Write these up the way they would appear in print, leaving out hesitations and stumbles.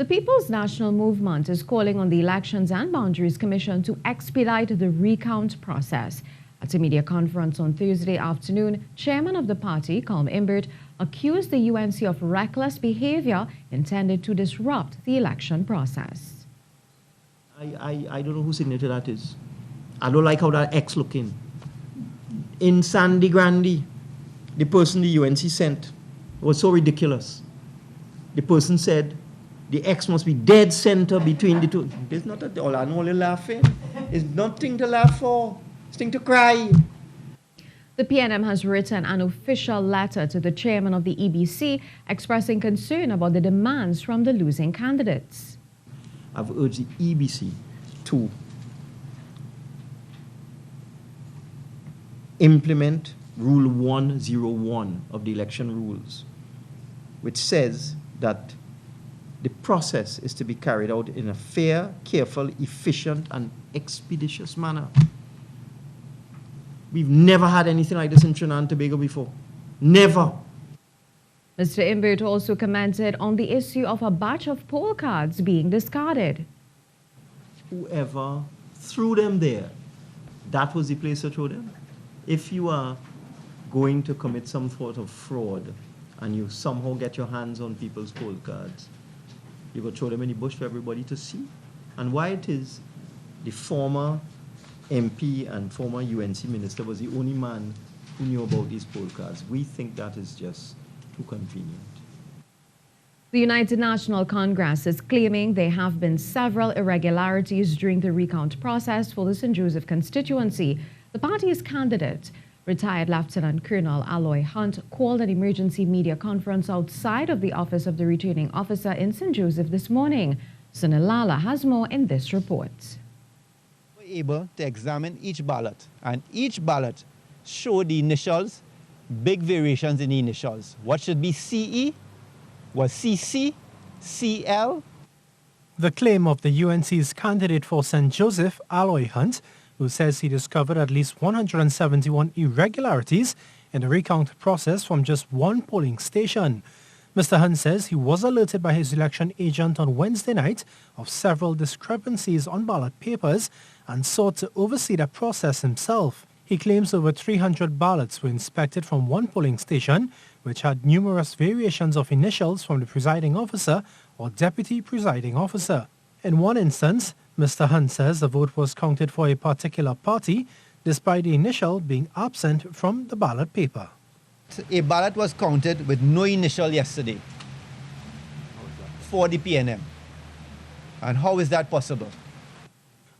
The People's National Movement is calling on the Elections and Boundaries Commission to expedite the recount process. At a media conference on Thursday afternoon, chairman of the party, Colm Imbert, accused the UNC of reckless behavior intended to disrupt the election process. I don't know whose signature that is. I don't like how that X looking. In Sandy Grande, the person the UNC sent was so ridiculous. The person said, the X must be dead center between the two. There's not at all. I know you're laughing. It's nothing to laugh for. It's thing to cry. The PNM has written an official letter to the chairman of the EBC expressing concern about the demands from the losing candidates. I've urged the EBC to implement Rule 101 of the election rules, which says that the process is to be carried out in a fair, careful, efficient, and expeditious manner. We've never had anything like this in Trinidad and Tobago before. Never. Mr. Imbert also commented on the issue of a batch of poll cards being discarded. Whoever threw them there, that was the place to throw them. If you are going to commit some sort of fraud and you somehow get your hands on people's poll cards, you go throw them in the bush for everybody to see. And why it is the former MP and former UNC minister was the only man who knew about these poll cards. We think that is just too convenient. The United National Congress is claiming there have been several irregularities during the recount process for the St. Joseph constituency. The party's candidate, retired Lieutenant Colonel Aloy Hunt, called an emergency media conference outside of the office of the returning officer in St. Joseph this morning. Sunil Lala has more in this report. We're able to examine each ballot, and each ballot showed the initials, big variations in the initials. What should be CE was CC, CL. The claim of the UNC's candidate for St. Joseph, Aloy Hunt, who says he discovered at least 171 irregularities in the recount process from just one polling station. Mr. Hunt says he was alerted by his election agent on Wednesday night of several discrepancies on ballot papers and sought to oversee the process himself. He claims over 300 ballots were inspected from one polling station, which had numerous variations of initials from the presiding officer or deputy presiding officer. In one instance, Mr. Hunt says the vote was counted for a particular party, despite the initial being absent from the ballot paper. A ballot was counted with no initial yesterday for the PNM. And how is that possible?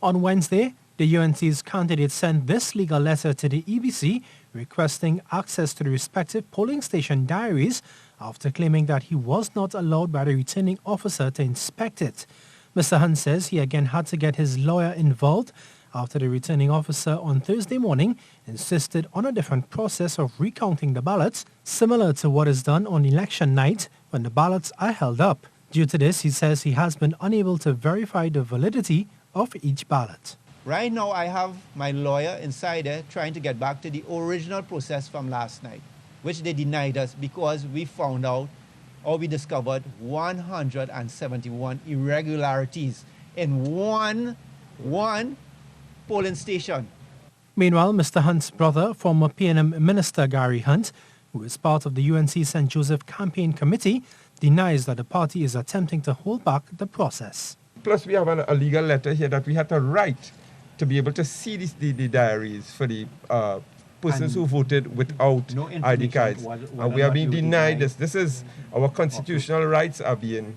On Wednesday, the UNC's candidate sent this legal letter to the EBC requesting access to the respective polling station diaries after claiming that he was not allowed by the returning officer to inspect it. Mr. Hunt says he again had to get his lawyer involved after the returning officer on Thursday morning insisted on a different process of recounting the ballots, similar to what is done on election night when the ballots are held up. Due to this, he says he has been unable to verify the validity of each ballot. Right now, I have my lawyer inside there trying to get back to the original process from last night, which they denied us because we found out or we discovered 171 irregularities in one polling station. Meanwhile, Mr. Hunt's brother, former PNM Minister Gary Hunt, who is part of the UNC St. Joseph campaign committee, denies that the party is attempting to hold back the process. Plus, we have a legal letter here that we had to write to be able to see the diaries for the persons who voted without ID cards. And we are being denied this. This is our constitutional rights are being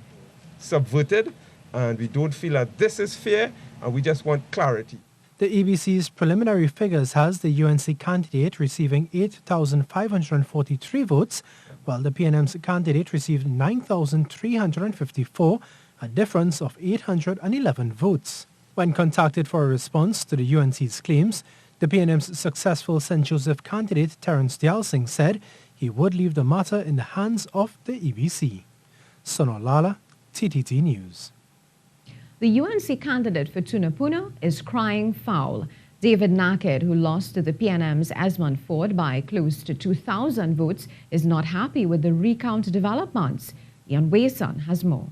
subverted, and we don't feel that this is fair, and we just want clarity. The EBC's preliminary figures has the UNC candidate receiving 8,543 votes, while the PNM's candidate received 9,354, a difference of 811 votes. When contacted for a response to the UNC's claims, the PNM's successful St. Joseph candidate Terence Dialsing said he would leave the matter in the hands of the EBC. Sunil Lala, TTT News. The UNC candidate for Tunapuna is crying foul. David Naked, who lost to the PNM's Esmond Ford by close to 2,000 votes, is not happy with the recount developments. Ian Wason has more.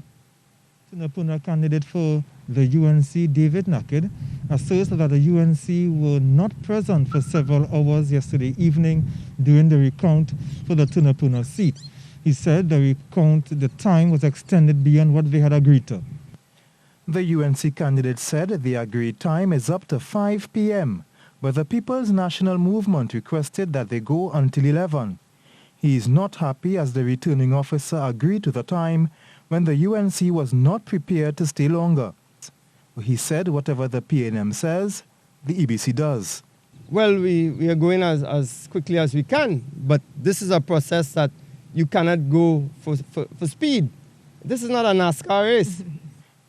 Tunapuna candidate for the UNC, David Naked, asserts that the UNC were not present for several hours yesterday evening during the recount for the Tunapuna seat. He said the time was extended beyond what they had agreed to. The UNC candidate said the agreed time is up to 5 p.m., but the People's National Movement requested that they go until 11. He is not happy as the returning officer agreed to the time when the UNC was not prepared to stay longer. He said whatever the PNM says, the EBC does. Well, we are going as quickly as we can, but this is a process that you cannot go for speed. This is not a NASCAR race.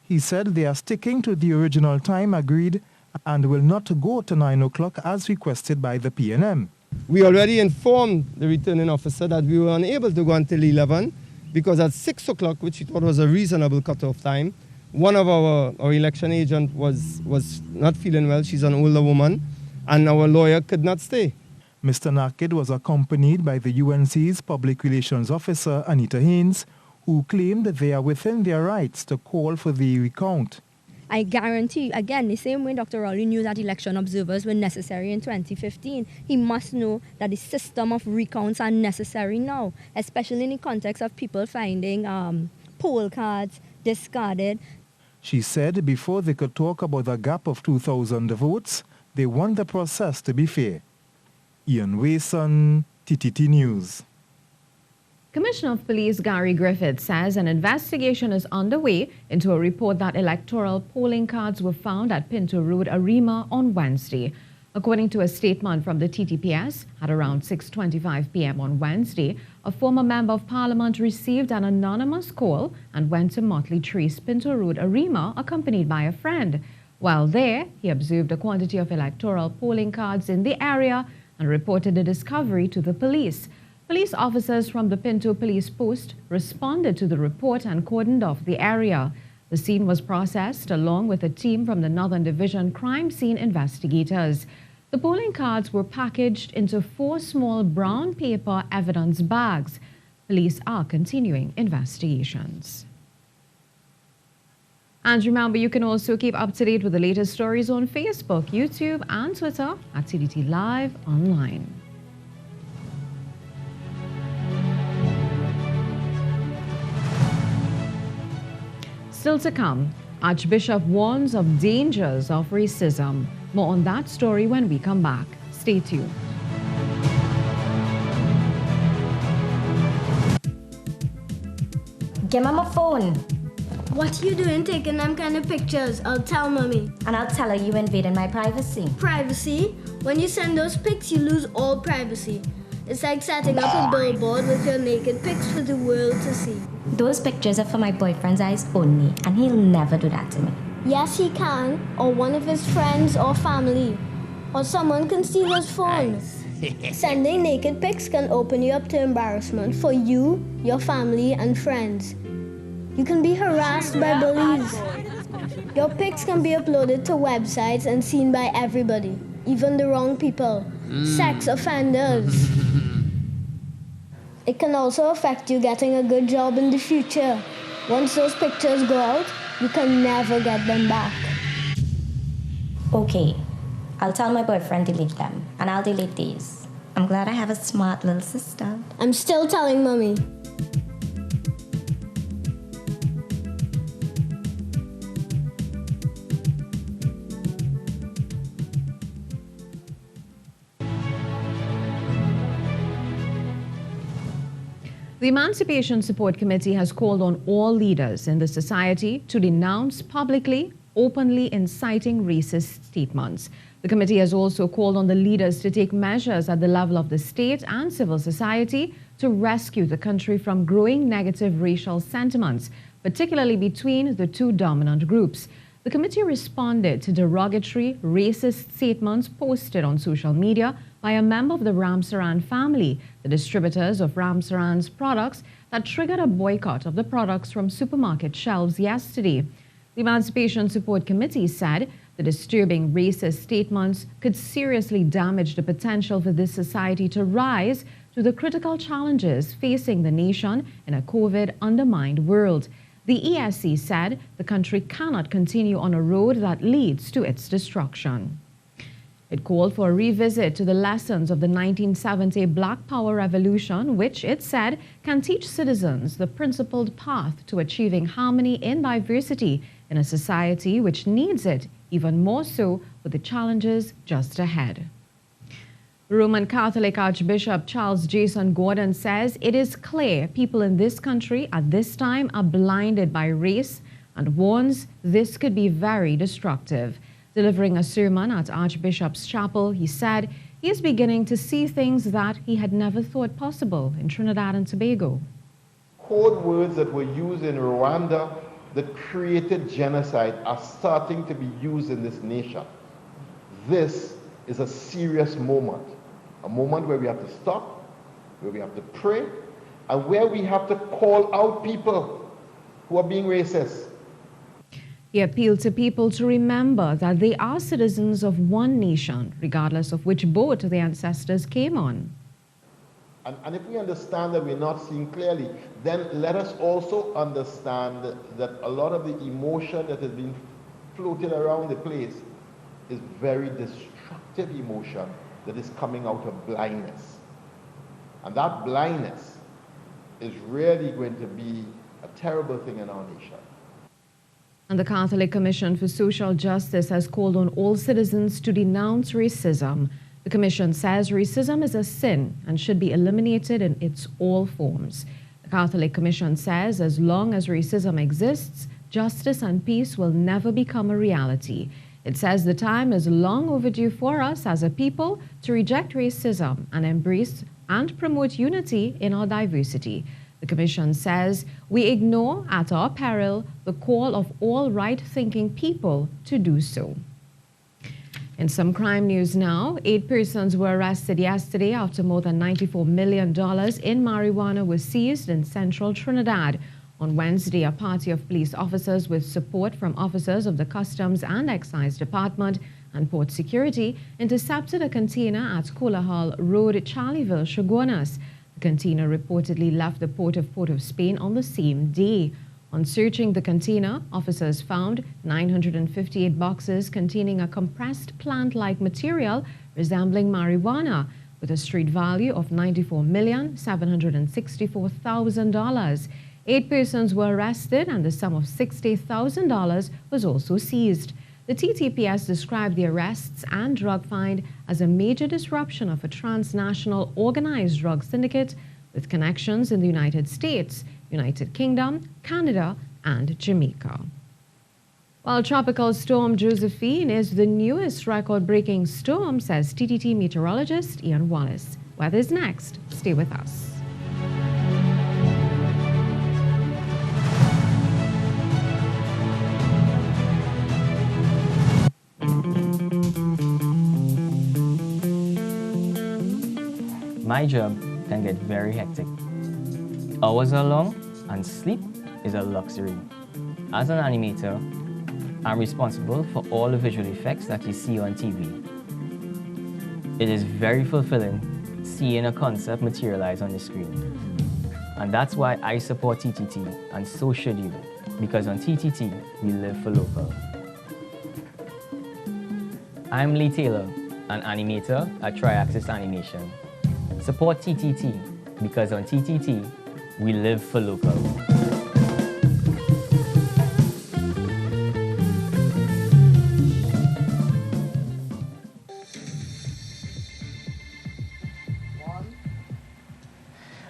He said they are sticking to the original time agreed and will not go to 9 o'clock as requested by the PNM. We already informed the returning officer that we were unable to go until 11 because at 6 o'clock, which we thought was a reasonable cutoff time, one of our election agent was not feeling well. She's an older woman, and our lawyer could not stay. Mr. Naked was accompanied by the UNC's public relations officer, Anita Haynes, who claimed that they are within their rights to call for the recount. I guarantee, again, the same way Dr. Rowley knew that election observers were necessary in 2015, he must know that the system of recounts are necessary now, especially in the context of people finding poll cards discarded. She said before they could talk about a gap of 2,000 votes, they want the process to be fair. Ian Wason, TTT News. Commissioner of Police Gary Griffith says an investigation is underway into a report that electoral polling cards were found at Pinto Road, Arima on Wednesday. According to a statement from the TTPS, at around 6:25 p.m. on Wednesday, a former member of parliament received an anonymous call and went to Motley Tree's Pinto Road, Arima, accompanied by a friend. While there, he observed a quantity of electoral polling cards in the area and reported the discovery to the police. Police officers from the Pinto Police Post responded to the report and cordoned off the area. The scene was processed along with a team from the Northern Division crime scene investigators. The polling cards were packaged into 4 small brown paper evidence bags. Police are continuing investigations. And remember, you can also keep up to date with the latest stories on Facebook, YouTube, and Twitter at TDT Live Online. Still to come, Archbishop warns of dangers of racism. More on that story when we come back. Stay tuned. Give me my phone. What are you doing taking them kind of pictures? I'll tell Mommy. And I'll tell her you invaded my privacy. Privacy? When you send those pics, you lose all privacy. It's like setting up a billboard with your naked pics for the world to see. Those pictures are for my boyfriend's eyes only, and he'll never do that to me. Yes, he can, or one of his friends or family. Or someone can steal his phone. Sending naked pics can open you up to embarrassment for you, your family, and friends. You can be harassed by bullies. Your pics can be uploaded to websites and seen by everybody, even the wrong people. Sex offenders. It can also affect you getting a good job in the future. Once those pictures go out, you can never get them back. Okay, I'll tell my boyfriend to delete them, and I'll delete these. I'm glad I have a smart little sister. I'm still telling Mommy. The Emancipation Support Committee has called on all leaders in the society to denounce publicly, openly inciting racist statements. The committee has also called on the leaders to take measures at the level of the state and civil society to rescue the country from growing negative racial sentiments, particularly between the 2 dominant groups. The committee responded to derogatory, racist statements posted on social media by a member of the Ramsaran family, the distributors of Ramsaran's products, that triggered a boycott of the products from supermarket shelves yesterday. The Emancipation Support Committee said the disturbing racist statements could seriously damage the potential for this society to rise to the critical challenges facing the nation in a COVID-undermined world. The ESC said the country cannot continue on a road that leads to its destruction. It called for a revisit to the lessons of the 1970 Black Power Revolution, which it said can teach citizens the principled path to achieving harmony in diversity in a society which needs it even more so with the challenges just ahead. Roman Catholic Archbishop Charles Jason Gordon says it is clear people in this country at this time are blinded by race and warns this could be very destructive. Delivering a sermon at Archbishop's Chapel, he said he is beginning to see things that he had never thought possible in Trinidad and Tobago. Code words that were used in Rwanda that created genocide are starting to be used in this nation. This is a serious moment, a moment where we have to stop, where we have to pray, and where we have to call out people who are being racist. He appealed to people to remember that they are citizens of one nation, regardless of which boat their ancestors came on. And if we understand that we're not seeing clearly, then let us also understand that a lot of the emotion that has been floated around the place is very destructive emotion that is coming out of blindness. And that blindness is really going to be a terrible thing in our nation. And the Catholic Commission for Social Justice has called on all citizens to denounce racism. The Commission says racism is a sin and should be eliminated in its all forms. The Catholic Commission says as long as racism exists, justice and peace will never become a reality. It says the time is long overdue for us as a people to reject racism and embrace and promote unity in our diversity. The Commission says we ignore at our peril the call of all right-thinking people to do so. In some crime news now, 8 persons were arrested yesterday after more than $94 million in marijuana was seized in central Trinidad. On Wednesday, a party of police officers with support from officers of the Customs and Excise Department and Port Security intercepted a container at Colahal Road, Charlieville, Chaguanas. The container reportedly left the Port of Spain on the same day. On searching the container, officers found 958 boxes containing a compressed plant-like material resembling marijuana with a street value of $94,764,000. 8 persons were arrested and the sum of $60,000 was also seized. The TTPS described the arrests and drug find as a major disruption of a transnational organized drug syndicate with connections in the United States, United Kingdom, Canada, and Jamaica. While Tropical Storm Josephine is the newest record-breaking storm, says TTT meteorologist Ian Wallace. Weather's next. Stay with us. My job can get very hectic. Hours are long and sleep is a luxury. As an animator, I'm responsible for all the visual effects that you see on TV. It is very fulfilling seeing a concept materialize on the screen. And that's why I support TTT, and so should you, because on TTT, we live for local. I'm Lee Taylor, an animator at Triaxis Animation. Support TTT, because on TTT, we live for local.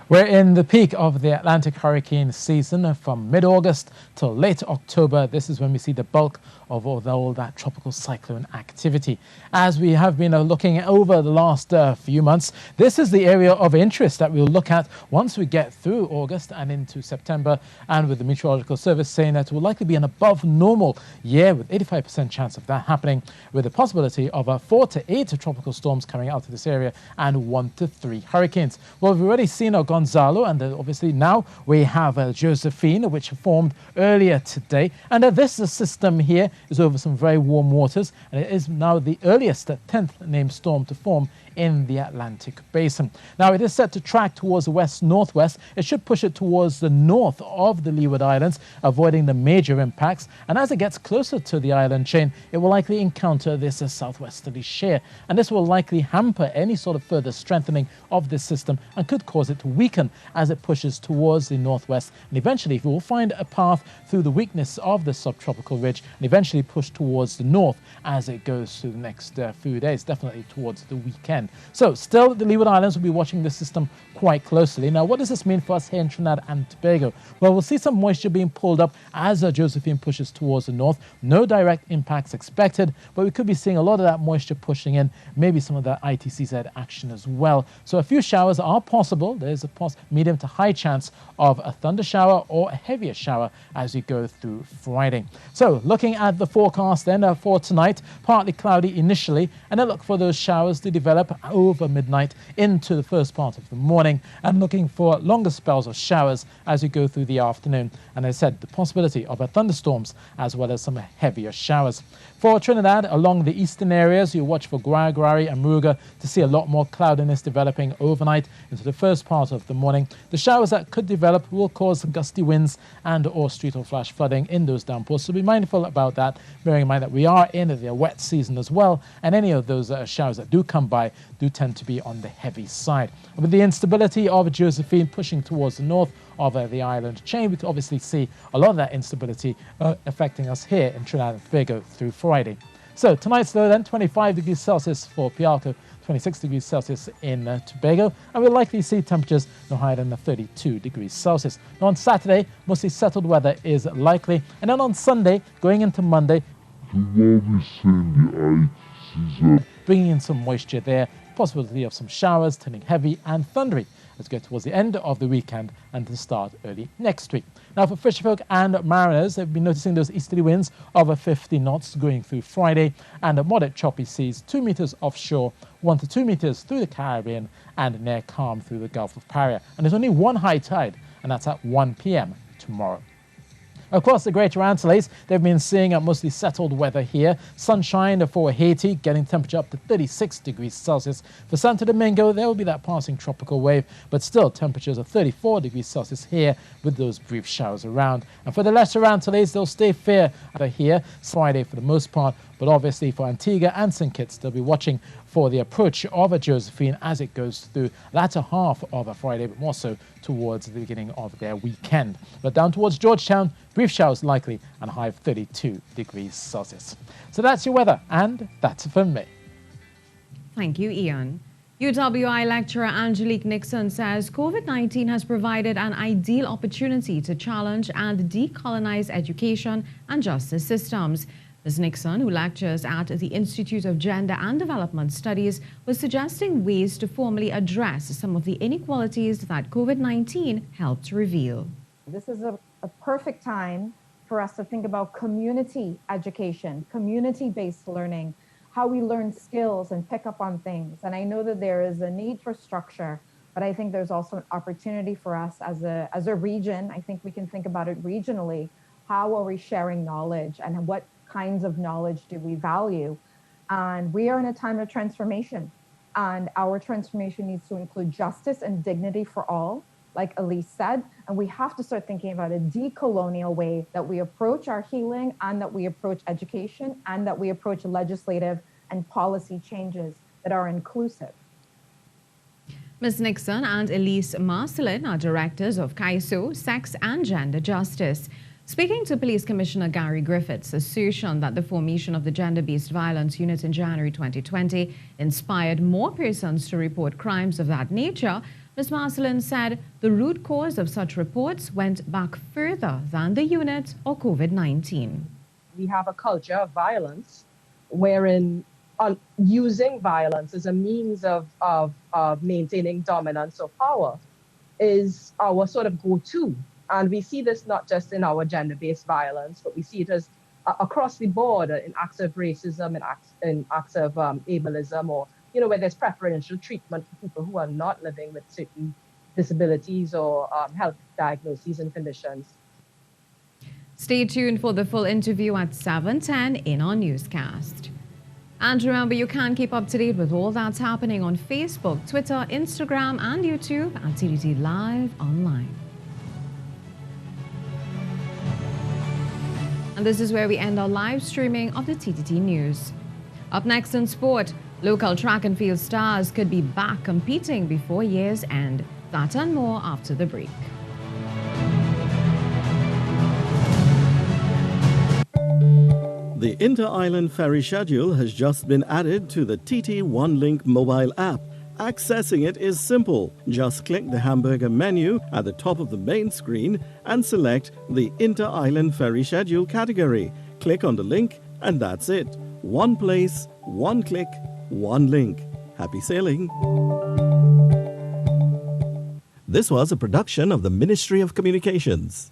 We're in the peak of the Atlantic hurricane season from mid-August till late October. This is when we see the bulk of all that tropical cyclone activity. As we have been looking over the last few months, this is the area of interest that we'll look at once we get through August and into September, and with the Meteorological Service saying that it will likely be an above normal year with 85% chance of that happening, with the possibility of 4 to 8 tropical storms coming out of this area and 1 to 3 hurricanes. Well, we've already seen Gonzalo, and obviously now we have Josephine, which formed earlier today, and this system here is over some very warm waters, and it is now the earliest 10th named storm to form in the Atlantic Basin. Now, it is set to track towards the west-northwest. It should push it towards the north of the Leeward Islands, avoiding the major impacts. And as it gets closer to the island chain, it will likely encounter this southwesterly shear. And this will likely hamper any sort of further strengthening of this system and could cause it to weaken as it pushes towards the northwest. And eventually, it will find a path through the weakness of the subtropical ridge and eventually push towards the north as it goes through the next few days, definitely towards the weekend. So still, the Leeward Islands will be watching this system quite closely. Now, what does this mean for us here in Trinidad and Tobago? Well, we'll see some moisture being pulled up as Josephine pushes towards the north. No direct impacts expected, but we could be seeing a lot of that moisture pushing in, maybe some of that ITCZ action as well. So a few showers are possible. There's a medium to high chance of a thunder shower or a heavier shower as we go through Friday. So looking at the forecast then for tonight, partly cloudy initially, and then look for those showers to develop over midnight into the first part of the morning, and looking for longer spells of showers as we go through the afternoon. And as I said, the possibility of thunderstorms as well as some heavier showers. For Trinidad, along the eastern areas, you watch for Guayagari and Muruga to see a lot more cloudiness developing overnight into the first part of the morning. The showers that could develop will cause gusty winds and or street or flash flooding in those downpours. So be mindful about that, bearing in mind that we are in the wet season as well, and any of those showers that do come by do tend to be on the heavy side. With the instability of Josephine pushing towards the north of the island chain, we can obviously see a lot of that instability affecting us here in Trinidad and Tobago through Friday. So tonight's low then, 25 degrees Celsius for Pialco, 26 degrees Celsius in Tobago, and we'll likely see temperatures no higher than 32 degrees Celsius. Now on Saturday, mostly settled weather is likely, and then on Sunday, going into Monday, bringing in some moisture there, possibility of some showers turning heavy and thundery as we get towards the end of the weekend and to start early next week. Now for fisherfolk and mariners, they've been noticing those easterly winds of 50 knots going through Friday and moderate choppy seas 2 meters offshore, 1 to 2 meters through the Caribbean and near calm through the Gulf of Paria. And there's only one high tide, and that's at 1 p.m. tomorrow. Across the Greater Antilles, they've been seeing mostly settled weather here. Sunshine for Haiti, getting temperature up to 36 degrees Celsius. For Santo Domingo, there will be that passing tropical wave, but still temperatures of 34 degrees Celsius here with those brief showers around. And for the Lesser Antilles, they'll stay fair here Friday for the most part, but obviously for Antigua and St. Kitts, they'll be watching for the approach of a Josephine as it goes through the latter half of a Friday, but more so towards the beginning of their weekend. But down towards Georgetown, brief showers likely and a high of 32 degrees Celsius. So that's your weather, and that's from me. Thank you, Ian. UWI lecturer Angelique Nixon says COVID-19 has provided an ideal opportunity to challenge and decolonize education and justice systems. Ms. Nixon, who lectures at the Institute of Gender and Development Studies, was suggesting ways to formally address some of the inequalities that COVID-19 helped reveal. This is a perfect time for us to think about community education, community-based learning, how we learn skills and pick up on things. And I know that there is a need for structure, but I think there's also an opportunity for us as a region. I think we can think about it regionally. How are we sharing knowledge, and what kinds of knowledge do we value? And we are in a time of transformation, and our transformation needs to include justice and dignity for all, like Elise said, and we have to start thinking about a decolonial way that we approach our healing, and that we approach education, and that we approach legislative and policy changes that are inclusive. Ms. Nixon and Elise Marcelin are directors of CAISO, Sex and Gender Justice. Speaking to Police Commissioner Gary Griffith's assertion that the formation of the Gender-Based Violence Unit in January 2020 inspired more persons to report crimes of that nature, Ms. Marcelin said the root cause of such reports went back further than the unit or COVID-19. We have a culture of violence wherein using violence as a means of maintaining dominance or power is our sort of go-to. And we see this not just in our gender-based violence, but we see it as across the board in acts of racism and acts of ableism, or, where there's preferential treatment for people who are not living with certain disabilities or health diagnoses and conditions. Stay tuned for the full interview at 7:10 in our newscast. And remember, you can keep up to date with all that's happening on Facebook, Twitter, Instagram, and YouTube at TTT Live Online. And this is where we end our live streaming of the TTT News. Up next in sport, local track and field stars could be back competing before year's end. That and more after the break. The inter-island ferry schedule has just been added to the TT OneLink mobile app. Accessing it is simple. Just click the hamburger menu at the top of the main screen and select the inter-island ferry schedule category. Click on the link and that's it. One place, one click, one link. Happy sailing. This was a production of the Ministry of Communications.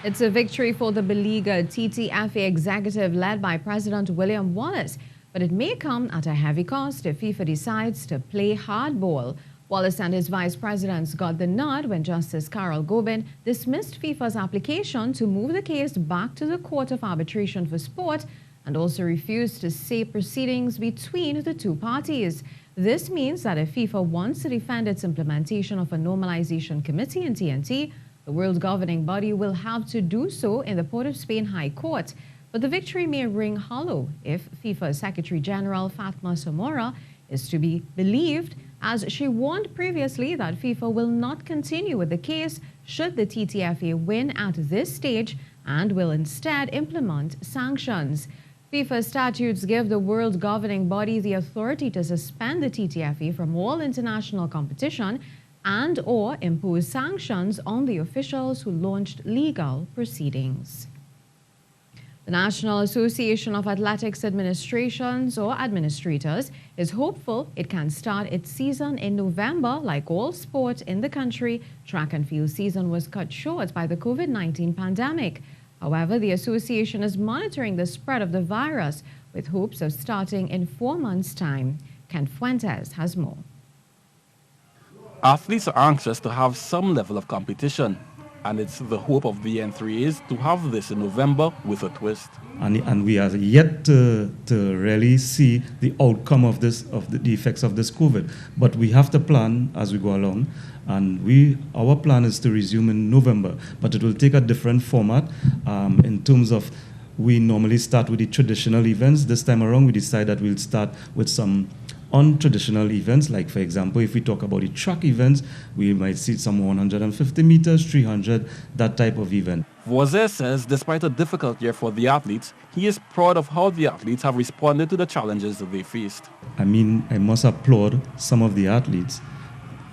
It's a victory for the beleaguered TTFA executive led by President William Wallace, but it may come at a heavy cost if FIFA decides to play hardball. Wallace and his vice presidents got the nod when Justice Carol Gobin dismissed FIFA's application to move the case back to the Court of Arbitration for Sport and also refused to say proceedings between the two parties. This means that if FIFA wants to defend its implementation of a normalization committee in TNT, the world governing body will have to do so in the Port of Spain High Court. But the victory may ring hollow if FIFA Secretary General Fatma Samora is to be believed, as she warned previously that FIFA will not continue with the case should the TTFA win at this stage and will instead implement sanctions. FIFA statutes give the world governing body the authority to suspend the TTFA from all international competition and or impose sanctions on the officials who launched legal proceedings. The National Association of Athletics Administrations or Administrators is hopeful it can start its season in November. Like all sport in the country, track and field season was cut short by the COVID-19 pandemic. However, the association is monitoring the spread of the virus with hopes of starting in 4 months' time. Ken Fuentes has more. Athletes are anxious to have some level of competition, and it's the hope of the N3As to have this in November with a twist. And we are yet to really see the outcome of this, of the effects of this COVID. But we have to plan as we go along, and our plan is to resume in November, but it will take a different format in terms of we normally start with the traditional events. This time around, we decided that we'll start with some untraditional events, like for example, if we talk about the track events, we might see some 150 meters, 300, that type of event. Voisin says despite a difficult year for the athletes, he is proud of how the athletes have responded to the challenges that they faced. I mean, I must applaud some of the athletes,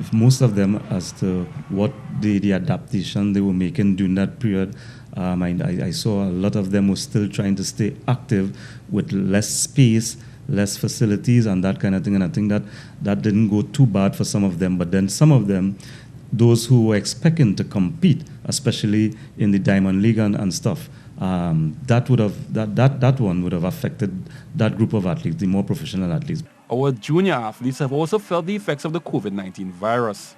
if most of them, as to what the adaptation they were making during that period. I saw a lot of them were still trying to stay active with less space, less facilities and that kind of thing, and I think that didn't go too bad for some of them. But then some of them, those who were expecting to compete, especially in the Diamond League and stuff, that one would have affected that group of athletes, the more professional athletes. Our junior athletes have also felt the effects of the COVID-19 virus,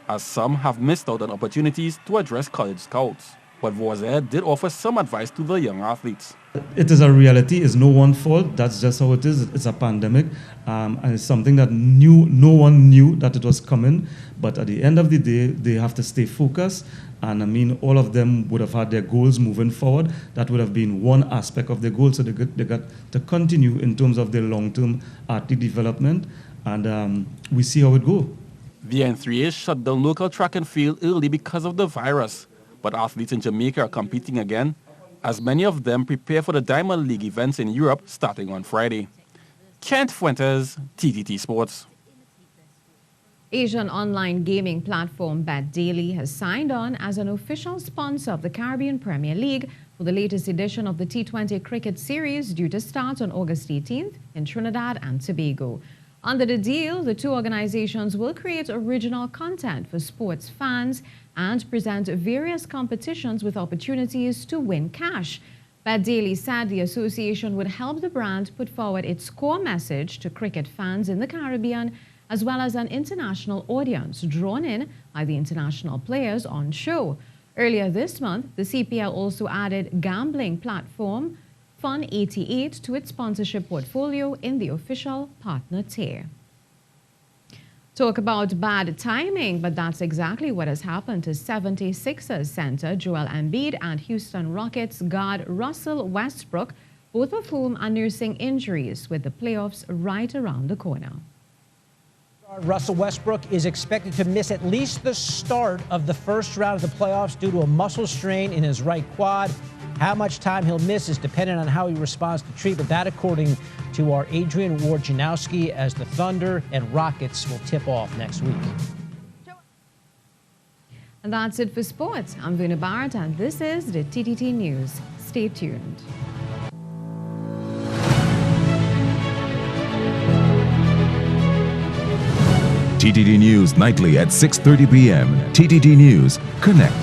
as some have missed out on opportunities to address college scouts. But Voisin did offer some advice to the young athletes. It is a reality. It's no one's fault. That's just how it is. It's a pandemic. And it's something that no one knew that it was coming. But at the end of the day, they have to stay focused. And I mean, all of them would have had their goals moving forward. That would have been one aspect of their goal. So they got to continue in terms of their long-term athlete development. And we see how it goes. The N3A shut down local track and field early because of the virus. But athletes in Jamaica are competing again, as many of them prepare for the Diamond League events in Europe starting on Friday. Kent Fuentes, TTT Sports. Asian online gaming platform BetDaily has signed on as an official sponsor of the Caribbean Premier League for the latest edition of the T20 cricket series due to start on August 18th in Trinidad and Tobago. Under the deal, the two organizations will create original content for sports fans and present various competitions with opportunities to win cash. BetDaily said the association would help the brand put forward its core message to cricket fans in the Caribbean, as well as an international audience drawn in by the international players on show. Earlier this month, the CPL also added gambling platform Fun 88 to its sponsorship portfolio in the official partner tier. Talk about bad timing, but that's exactly what has happened to 76ers center Joel Embiid and Houston Rockets guard Russell Westbrook, both of whom are nursing injuries with the playoffs right around the corner. Russell Westbrook is expected to miss at least the start of the first round of the playoffs due to a muscle strain in his right quad. How much time he'll miss is dependent on how he responds to treatment. That, according to our Adrian Wojnarowski, as the Thunder and Rockets will tip off next week. And that's it for sports. I'm Vina Barrett, and this is the TTT News. Stay tuned. TTT News nightly at 6:30 p.m. TTT News, connect.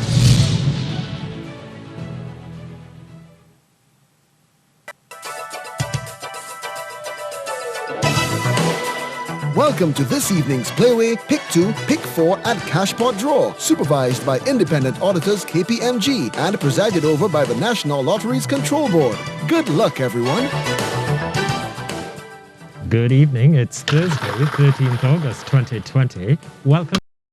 Welcome to this evening's Playway Pick 2, Pick 4 and Cashpot Draw, supervised by independent auditors KPMG and presided over by the National Lotteries Control Board. Good luck, everyone. Good evening. It's Thursday, 13th August 2020. Welcome.